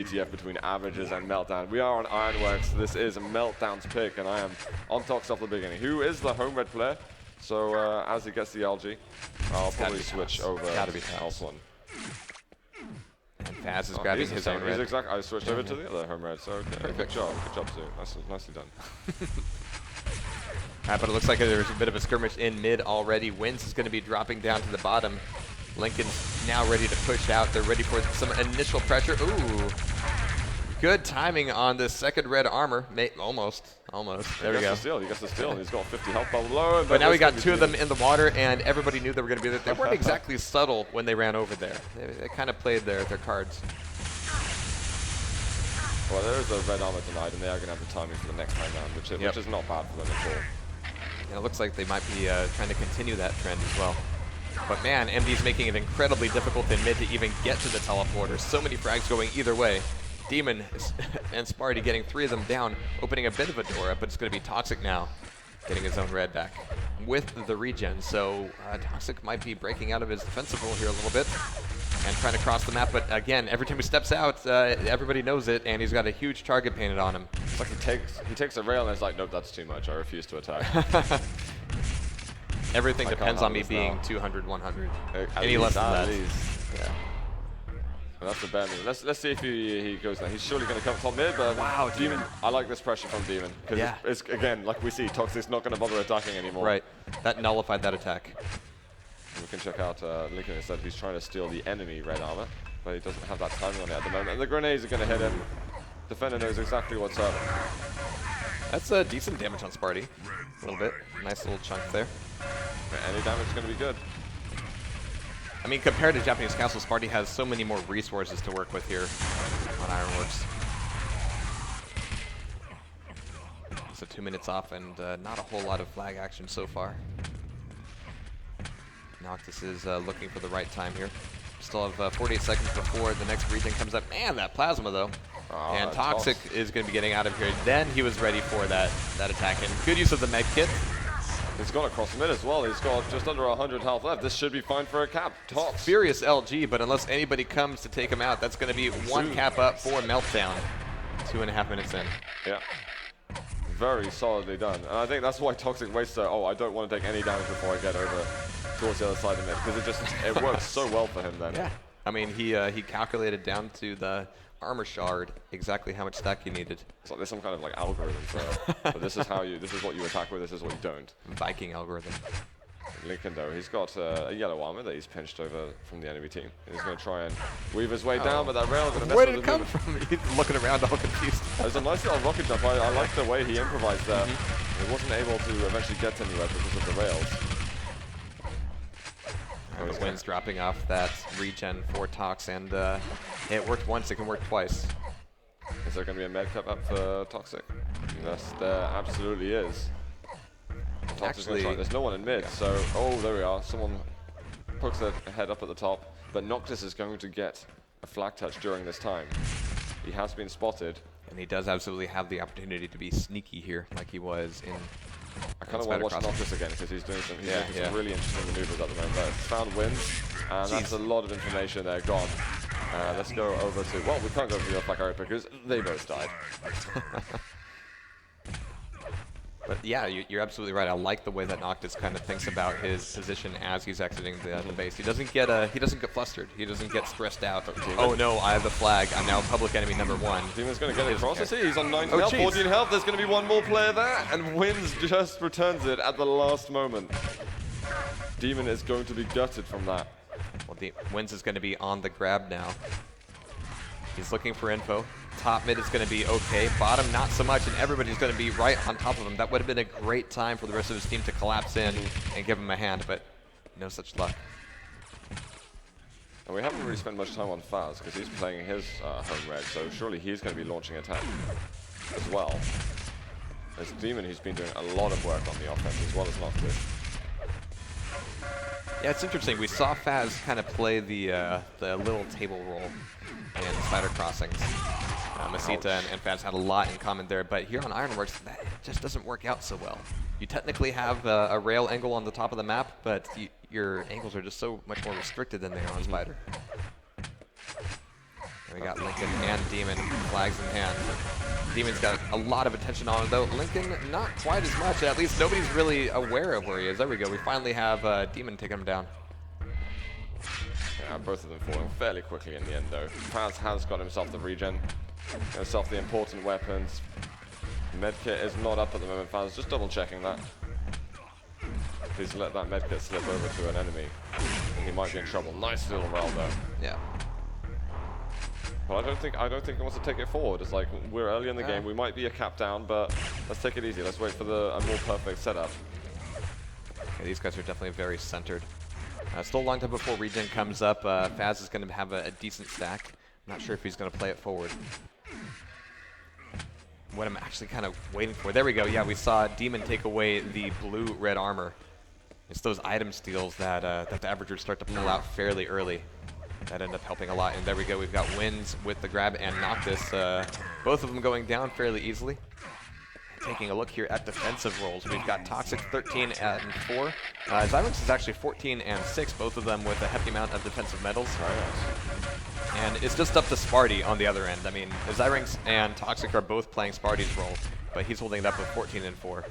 CTF between averages and Meltdown. We are on IronWorks. This is Meltdown's pick, and I am on Tox off the beginning. Who is the home red player? So as he gets the LG, I'll probably switch over to House 1. And Faz is grabbing his own red. I switched over to the other home red, so okay. Good job, Stu. Nicely done. But it looks like there's a bit of a skirmish in mid already. Wins is going to be dropping down to the bottom. Lincoln's now ready to push out. They're ready for some initial pressure. Ooh. Good timing on the second red armor. Almost. There we go. He gets the steal. He's got 50 health bar low. But now we got two of them in the water, and everybody knew they were going to be there. They weren't exactly subtle when they ran over there. They kind of played their cards. Well, there is a red armor tonight, and they are going to have the timing for the next time round, which is not bad for them at all. And it looks like they might be trying to continue that trend as well. But man, MD's making it incredibly difficult in mid to even get to the teleporter. So many frags going either way. Demon and Sparty getting 3 of them down, opening a bit of a door up, but it's going to be Toxic now, getting his own red back with the regen. So Toxic might be breaking out of his defensive role here a little bit and trying to cross the map. But again, every time he steps out, everybody knows it, and he's got a huge target painted on him. It's like he takes a rail and it's like, nope, that's too much. I refuse to attack. Everything depends on me being 200, 100. Any less than that. Yeah. And that's the bare minimum. Let's see if he goes there. He's surely going to come top mid, but wow, Demon. I like this pressure from Demon because it's again, like we see, Toxic's not going to bother attacking anymore. Right. That nullified that attack. And we can check out Lincoln instead. He's trying to steal the enemy red armor, but he doesn't have that timing on it at the moment. And the grenades are going to hit him. Defender knows exactly what's up. That's a decent damage on Sparty. A little bit. Nice little chunk there. Any damage is going to be good. I mean, compared to Japanese Castle, Sparty has so many more resources to work with here on IronWorks. So 2 minutes off and not a whole lot of flag action so far. Noctis is looking for the right time here. Still have 48 seconds before the next regen comes up. Man, that plasma though. And Toxic is going to be getting out of here. Then he was ready for that attack. And good use of the med kit. He's gone across the mid as well. He's got just under 100 health left. This should be fine for a cap. Tops. Furious LG, but unless anybody comes to take him out, that's going to be one cap up for Meltdown. 2.5 minutes in. Yeah. Very solidly done. And I think that's why Toxic waits to, I don't want to take any damage before I get over towards the other side of mid, because it works so well for him then. Yeah. I mean, he calculated down to the armor shard exactly how much stack he needed. It's like there's some kind of like algorithm for but this is what you attack with, this is what you don't. Viking algorithm. Lincoln though, he's got a yellow armor that he's pinched over from the enemy team. He's going to try and weave his way down, but that rail is going to mess Where with did it come from? He's looking around all confused. There's a nice little rocket jump. I like the way he improvised there. He wasn't able to eventually get anywhere because of the rails. The Wind's dropping off that regen for Tox, and it worked once, it can work twice. Is there going to be a med cup up for Toxic? Yes, there absolutely is. Actually, there's no one in mid, so there we are. Someone pokes their head up at the top, but Noctis is going to get a flag touch during this time. He has been spotted. And he does absolutely have the opportunity to be sneaky here, like he was in. I kind of want to watch Noctis again because he's doing some really interesting maneuvers at the moment. But found wins, and that's a lot of information there gone. Let's go over to, we can't go to the Black Arrow because they both died. But yeah, you're absolutely right. I like the way that Noctis kind of thinks about his position as he's exiting the base. He doesn't get flustered. He doesn't get stressed out. Oh no, I have the flag. I'm now public enemy #1. Demon's going to get it across. He's on 9 health, 14 health. There's going to be one more player there, and Wins just returns it at the last moment. Demon is going to be gutted from that. Well, Wins is going to be on the grab now. He's looking for info. Top mid is going to be okay. Bottom, not so much, and everybody's going to be right on top of him. That would have been a great time for the rest of his team to collapse in and give him a hand, but no such luck. And we haven't really spent much time on Faz because he's playing his home red, so surely he's going to be launching attack as well. As Demon, he's been doing a lot of work on the offense as well as Noctis. Yeah, it's interesting. We saw Faz kind of play the little table roll in Spider Crossings. Masita and Faz had a lot in common there, but here on IronWorks, that just doesn't work out so well. You technically have a rail angle on the top of the map, but your angles are just so much more restricted than they are on Spider. We got Lincoln and Demon, flags in hand. Demon's got a lot of attention on him, though. Lincoln, not quite as much. At least nobody's really aware of where he is. There we go. We finally have Demon taking him down. Yeah, both of them falling fairly quickly in the end, though. Faz has got himself the regen, himself the important weapons. Medkit is not up at the moment. Faz just double checking that. Please let that medkit slip over to an enemy. He might be in trouble. Nice little roll, though. Yeah. But I don't think he wants to take it forward. It's like we're early in the game. We might be a cap down, but let's take it easy. Let's wait for a more perfect setup. Okay, these guys are definitely very centered. Still a long time before regen comes up. Faz is going to have a decent stack. I'm not sure if he's going to play it forward. What I'm actually kind of waiting for. There we go. Yeah, we saw Demon take away the blue-red armor. It's those item steals that the Averagers start to pull out fairly early. That end up helping a lot. And there we go. We've got Wins with the grab and Noctis. Both of them going down fairly easily. Taking a look here at defensive roles, we've got Toxic 13 and 4. Zyrex is actually 14 and 6, both of them with a hefty amount of defensive medals. And it's just up to Sparty on the other end. I mean, Zyrex and Toxic are both playing Sparty's role, but he's holding it up with 14 and 4.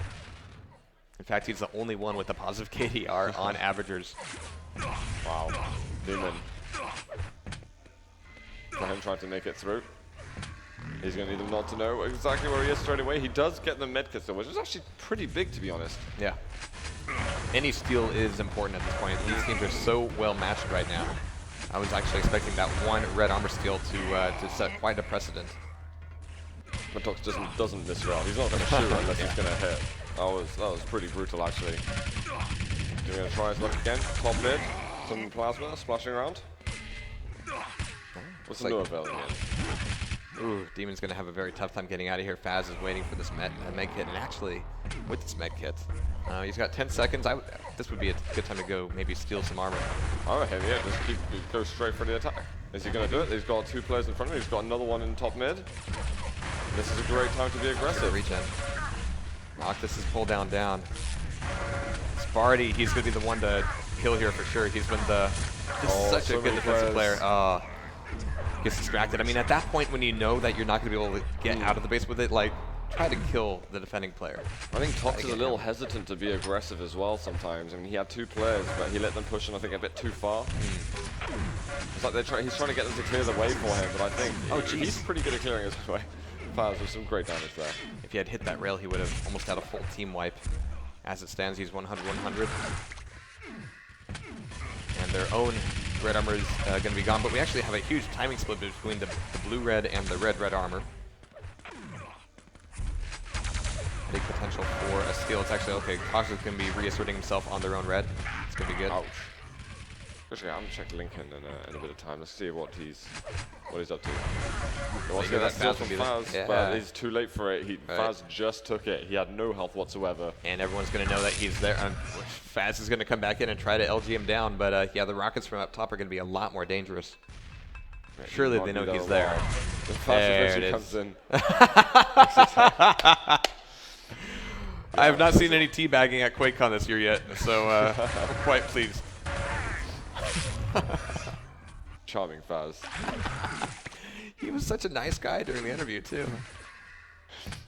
In fact, he's the only one with a positive KDR on Averagers. Wow. Demon. For him trying to make it through. He's going to need them not to know exactly where he is straight away. He does get the medkit still, which is actually pretty big, to be honest. Yeah. Any steal is important at this point. These teams are so well matched right now. I was actually expecting that one red armor steal to set quite a precedent. But Tox doesn't miss round. He's not going to shoot unless he's going to hit. That was pretty brutal, actually. He's going to try his luck again. Top mid. Some plasma splashing around. What's the new ability in? Ooh, Demon's going to have a very tough time getting out of here. Faz is waiting for this med kit, and actually, with this med kit, he's got 10 seconds. This would be a good time to go maybe steal some armor. Oh, yeah, just go straight for the attack. Is he going to do it? He's got 2 players in front of him. He's got another one in top mid. This is a great time to be aggressive. Regen. Noctis is pulled down. Sparty, he's going to be the one to kill here for sure. He's been such a good defensive player. Gets distracted. I mean, at that point when you know that you're not going to be able to get out of the base with it, like, try to kill the defending player. I think Tox is a little hesitant to be aggressive as well sometimes. I mean, he had 2 players, but he let them push, and I think a bit too far. It's like he's trying to get them to clear the way for him, but I think he's pretty good at clearing his way. Faz with some great damage there. If he had hit that rail, he would have almost had a full team wipe. As it stands, he's 100-100. And their own red armor is going to be gone, but we actually have a huge timing split between the blue-red and the red-red armor. Big potential for a steal. It's actually okay. Toxic can be reasserting himself on their own red. It's going to be good. Ouch. Actually, I'm going to check Lincoln in a bit of time. Let's see what he's up to. He wants to get that steal from Faz, but he's too late for it. Faz just took it. He had no health whatsoever. And everyone's going to know that he's there. Faz is going to come back in and try to LG him down, but yeah, the rockets from up top are going to be a lot more dangerous. Surely they know he's there. There it comes in. I have not seen any teabagging at QuakeCon this year yet, so I'm quite pleased. Charming Faz. He was such a nice guy during the interview, too.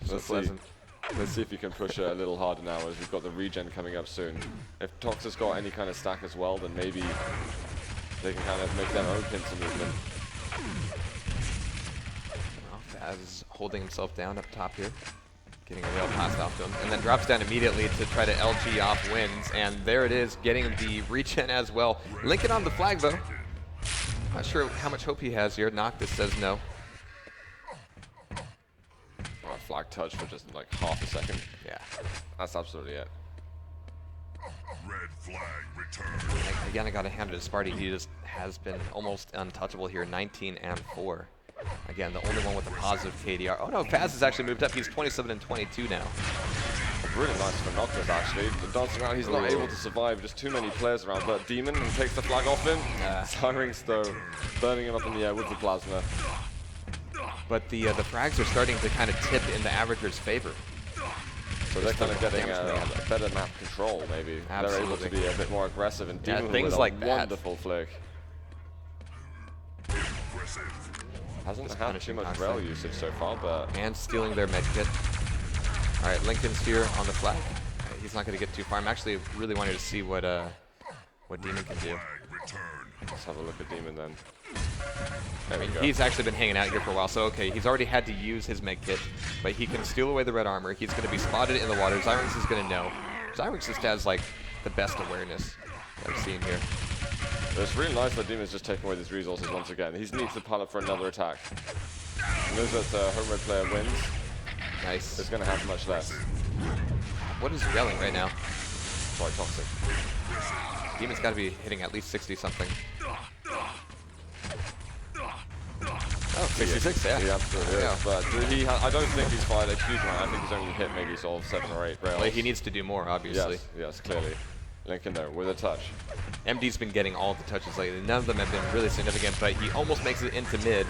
Let's see if you can push a little harder now, as we've got the regen coming up soon. If Tox has got any kind of stack as well, then maybe they can kind of make their own pincer movement. Well, Faz is holding himself down up top here. Getting a rail passed off to him, and then drops down immediately to try to LG off Wins, and there it is, getting the regen as well. Lincoln on the flag, though. Not sure how much hope he has here. Noctis says no. Oh, flag touch for just like half a second. Yeah. That's absolutely it. Red flag returned. Again, I got to hand it to Sparty. He just has been almost untouchable here, 19 and 4. Again, the only one with a positive KDR. Oh no, Faz has actually moved up. He's 27 and 22 now. Really nice for Noctis, actually. Dancing around, he's not able to survive. Just too many players around. But Demon takes the flag off him. Zyrex, though, burning him up in the air with the plasma. But the frags are starting to kind of tip in the Averagers' favor. So they're kind of getting a better map control, maybe. Absolutely. They're able to be a bit more aggressive and Demon things with like a that. wonderful flick. Hasn't Just had too punishing much Toxic. rail usage so far, but And stealing their med kit. All right, Lincoln's here on the flag. He's not going to get too far. I'm actually really wanting to see what Demon can do. let's have a look at Demon then. There we go. He's actually been hanging out here for a while, so okay, he's already had to use his med kit, but he can steal away the red armor. He's going to be spotted in the water. IronWorks is going to know. IronWorks just has like the best awareness that I've seen here. It's really nice that Demon's just taking away these resources once again. He needs to pile up for another attack. He knows that home red player wins. Nice. It's going to have much less. What is he yelling right now? Sorry, Toxic. Demon's got to be hitting at least 60 something. Oh, 66, yeah. He absolutely is. But I don't think he's fired a huge amount. I think he's only hit maybe sort of 7 or 8 rails. Well, he needs to do more, obviously. Yes, clearly. Lincoln though, with a touch. MD's been getting all the touches lately. None of them have been really significant, but he almost makes it into mid.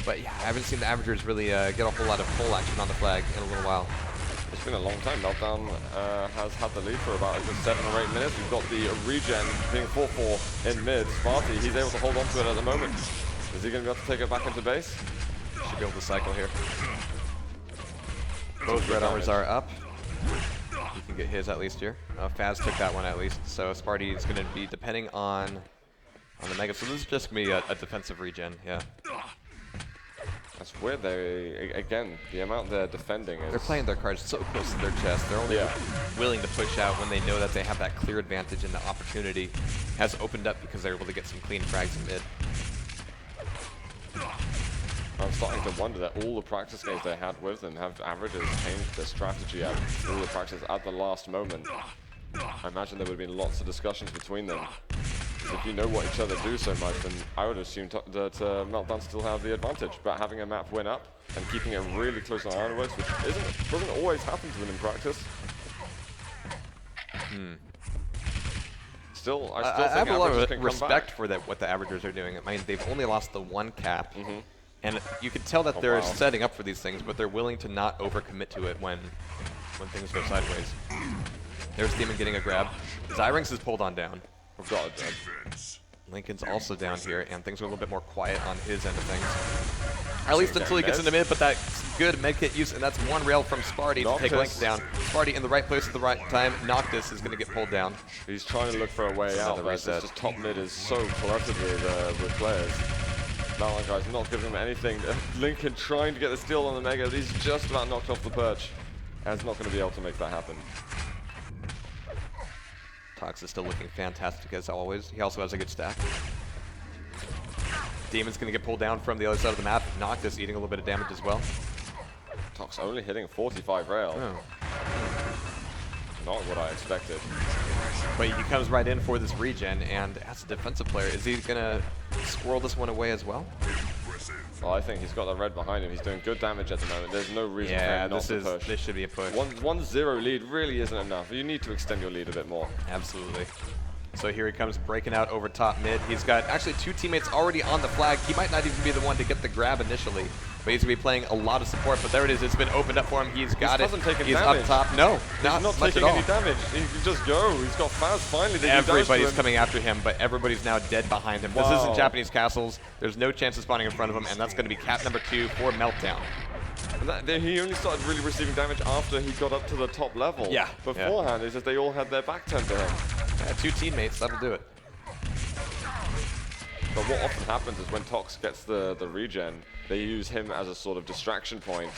But yeah, I haven't seen the averagers really get a whole lot of pole action on the flag in a little while. It's been a long time. Meltdown has had the lead for about a good 7 or 8 minutes. We've got the regen being 4-4 in mid. Sparty, he's able to hold on to it at the moment. Is he going to be able to take it back into base? Should be able to cycle here. Both red armors are up. He can get his at least here. Faz took that one at least. So Sparty is going to be depending on the Mega. So this is just going to be a defensive regen, yeah. That's weird. Again, the amount they're defending is... They're playing their cards so close to their chest. They're only willing to push out when they know that they have that clear advantage and the opportunity has opened up because they're able to get some clean frags in mid. I'm starting to wonder that all the practice games they had with them have averages changed their strategy out. All the practice at the last moment. I imagine there would have been lots of discussions between them. If you know what each other do so much, then I would assume that Meltdown still have the advantage. But having a map win up and keeping it really close on IronWorks, which doesn't always happen to them in practice. Still, I still think have a lot averages of can respect come back. for what the averagers are doing. I mean, they've only lost the one cap. And you can tell that they're setting up for these things, but they're willing to not overcommit to it when things go sideways. There's Demon getting a grab. Zyrinx is pulled on down. We've got a Lincoln's also down here, and things are a little bit more quiet on his end of things. At least until he gets into mid, but that's good medkit use, and that's one rail from Sparty to take Lincoln down. Sparty in the right place at the right time. Noctis is going to get pulled down. He's trying to look for a way out. The rest is just top mid is so cluttered with players. That guy's not giving him anything. Lincoln trying to get the steal on the Mega. He's just about knocked off the perch. And it's not going to be able to make that happen. Tox is still looking fantastic as always. He also has a good stack. Demon's going to get pulled down from the other side of the map. Noctis eating a little bit of damage as well. Tox only hitting 45 rail. Not what I expected. But he comes right in for this regen, and as a defensive player, is he going to squirrel this one away as well? Well, I think he's got the red behind him. He's doing good damage at the moment. There's no reason for him not to push. This should be a push. 1-0 lead really isn't enough. You need to extend your lead a bit more. Absolutely. So here he comes breaking out over top mid. He's got actually 2 teammates already on the flag. He might not even be the one to get the grab initially, but he's going to be playing a lot of support. But there it is. It's been opened up for him. He's got it. He's damage. up top. No, not much taking at all. any damage. He can just go. He's got Faz finally. Everybody's coming after him, but everybody's now dead behind him. This isn't Japanese castles. There's no chance of spawning in front of him, and that's going to be cap number 2 for Meltdown. He only started really receiving damage after he got up to the top level. Yeah. Beforehand, it's just they all had their back turned to him. Yeah, 2 teammates, that'll do it. But what often happens is when Tox gets the regen, they use him as a sort of distraction point,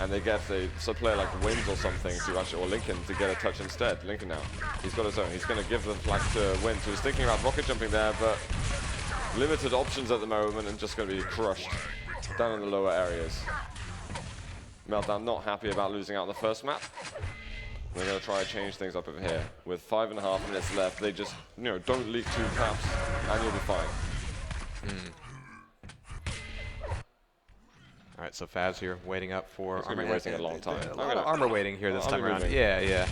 and they get a player like Wins or something to actually, or Lincoln to get a touch instead. Lincoln now, he's got his own. He's going to give the flag to Wins, who was thinking about rocket jumping there, but limited options at the moment and just going to be crushed down in the lower areas. Meltdown not happy about losing out on the first map. They're going to try to change things up over here. With 5.5 minutes left, they just, don't leak 2 caps, and you'll be fine. All right, so Faz here waiting up for He's going to be waiting a long time. A lot of armor waiting here this time around. Yeah.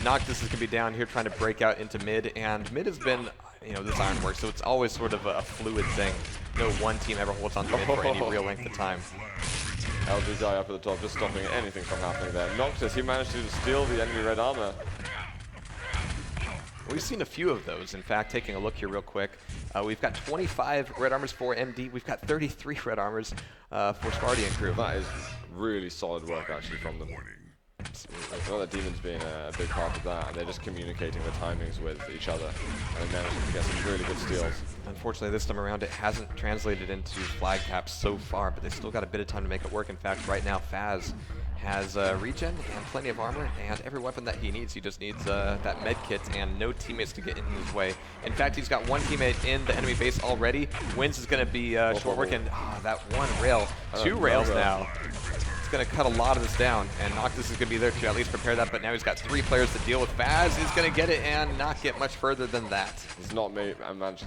Noctis is going to be down here trying to break out into mid, and mid has been, this IronWorks, so it's always sort of a fluid thing. No one team ever holds on to mid for any real length of time. LG's eye up at the top, just stopping anything from happening there. Noctis, he managed to steal the enemy red armor. We've seen a few of those. In fact, taking a look here real quick, We've got 25 red armors for MD. We've got 33 red armors for Sparty and crew. That is really solid work, actually, from them. I know that Demon's been a big part of that, and they're just communicating the timings with each other, and managing to get some really good steals. Unfortunately, this time around, it hasn't translated into flag caps so far, but they've still got a bit of time to make it work. In fact, right now, Faz has regen and plenty of armor and every weapon that he needs. He just needs that med kit and no teammates to get in his way. In fact, he's got one teammate in the enemy base already. Wins is going to be short work, and that one rail, two rails now. It's going to cut a lot of this down, and Noctis is going to be there to at least prepare that, but now he's got 3 players to deal with. Faz is going to get it and not get much further than that. He's not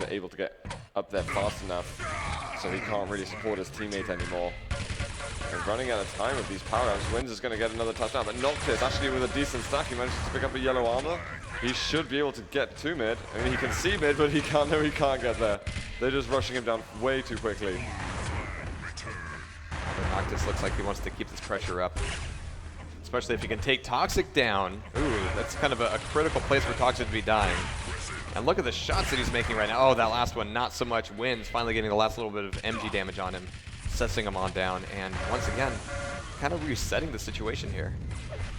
able to get up there fast enough, so he can't really support his teammate anymore. And running out of time with these power-ups, Wins is going to get another touchdown, but Noctis, actually with a decent stack, he manages to pick up a yellow armor. He should be able to get to mid. I mean, he can see mid, but he can't get there. They're just rushing him down way too quickly. But Noctis looks like he wants to keep this pressure up, especially if he can take Toxic down. Ooh, that's kind of a critical place for Toxic to be dying. And look at the shots that he's making right now. Oh, that last one, not so much. Wins finally getting the last little bit of MG damage on him, setting him on down, and once again, kind of resetting the situation here.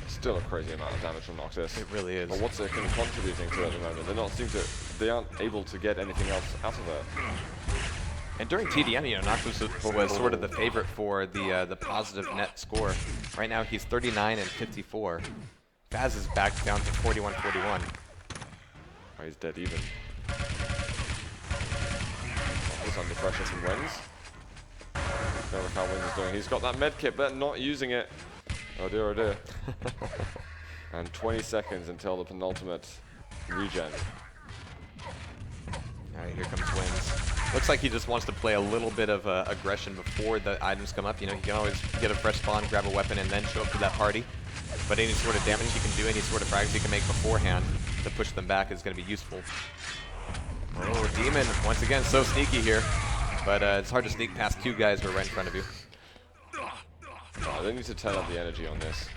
Still a crazy amount of damage from Noctis. It really is. But what's it contributing to at the moment? They aren't able to get anything else out of it. And during TDM, you know, Noctis was sort of the favorite for the positive net score. Right now, he's 39 and 54. Faz is back down to 41-41. Oh, he's dead even. He's under pressure from Wins. Look how Wins is doing. He's got that med kit, but not using it. Oh dear, oh dear. And 20 seconds until the penultimate regen. Alright, here comes Wins. Looks like he just wants to play a little bit of aggression before the items come up. You know, he can always get a fresh spawn, grab a weapon, and then show up to that party. But any sort of damage he can do, any sort of frags he can make beforehand to push them back is going to be useful. Oh, Demon, once again, so sneaky here. But it's hard to sneak past 2 guys who are right in front of you. Oh, they need to turn up the energy on this.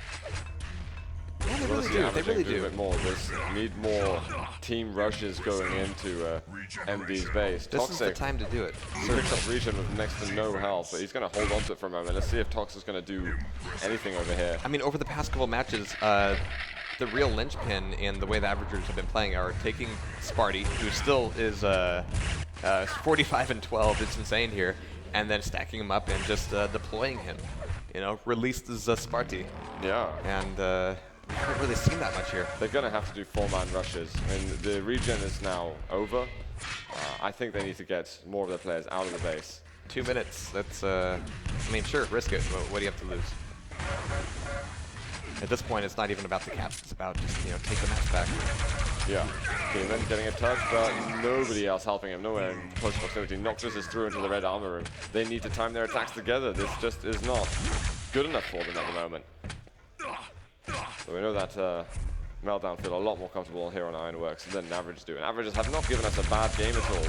Yeah, they really do. They really do. A bit more. They need more team rushes going into MD's base. This is the time to do it. He picks up regen with next to no health, but he's going to hold on to it for a moment. Let's see if Tox is going to do anything over here. I mean, over the past couple matches, the real linchpin in the way the Averagers have been playing are taking Sparty, who still is 45 and 12. It's insane here, and then stacking him up and just deploying him. You know, released as Sparty. Yeah. And we haven't really seen that much here. They're going to have to do 4-man rushes. I mean, the regen is now over. I think they need to get more of their players out of the base. 2 minutes. That's, I mean, sure, risk it. But what do you have to lose? At this point, it's not even about the caps. It's about just, you know, take the match back. Yeah. Demon getting a touch, but nobody else helping him. Nowhere in close proximity. Noctis is through into the red armor room. They need to time their attacks together. This just is not good enough for them at the moment. So we know that Meltdown feel a lot more comfortable here on IronWorks than Average do. And Averages have not given us a bad game at all.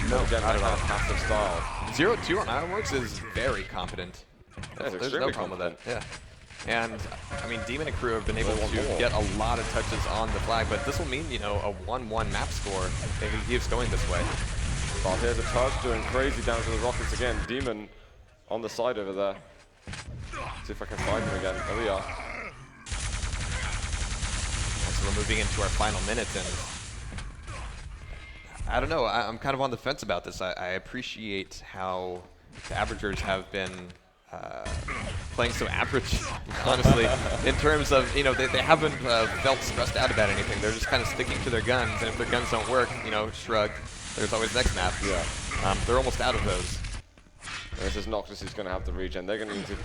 No, again, not at all. passive style. 0-2 on IronWorks is very competent. There's no problem with that. Yeah. And, I mean, Demon and crew have been able to get a lot of touches on the flag, but this will mean, you know, a 1-1 map score if he keeps going this way. Well, here's a charge doing crazy damage to the rockets again. Demon on the side over there. See if I can find him again. There we are. So we're moving into our final minutes, and I don't know, I'm kind of on the fence about this. I appreciate how the Averagers have been playing so average, honestly, in terms of, you know, they haven't felt stressed out about anything. They're just kind of sticking to their guns, and if their guns don't work, you know, shrug. There's always next map. Yeah. They're almost out of those. This is Noctis who's going to have the regen. They're going to need to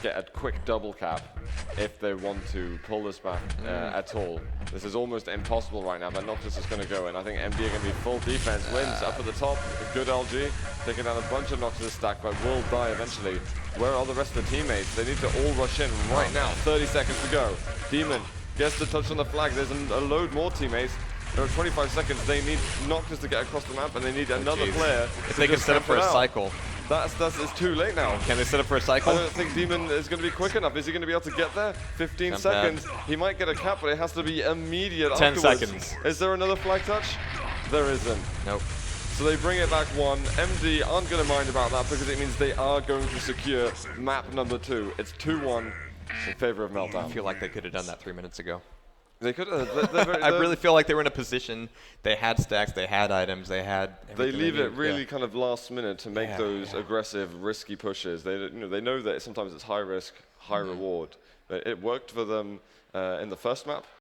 get a quick double cap if they want to pull this back at all. This is almost impossible right now, but Noctis is going to go in. I think MD are going to be full defense. Wins up at the top. Good LG. Taking down a bunch of Noctis stack, but will die eventually. Where are the rest of the teammates? They need to all rush in right now. 30 seconds to go. Demon gets the touch on the flag. There's a load more teammates. There are 25 seconds. They need Noctis to get across the map, and they need another player. If they can set up for a cycle. It's too late now. Can they set up for a cycle? I don't think Demon is going to be quick enough. Is he going to be able to get there? 15 seconds. He might get a cap, but it has to be immediate 10 afterwards. seconds. Is there another flag touch? There isn't. Nope. So they bring it back 1. MD aren't going to mind about that because it means they are going to secure map number 2. It's 2-1 in favor of Meltdown. I feel like they could have done that 3 minutes ago. They could have. I really feel like they were in a position. They had stacks, they had items, they had. They leave it really kind of last minute to make those aggressive, risky pushes. They know that sometimes it's high risk, high reward. It worked for them in the first map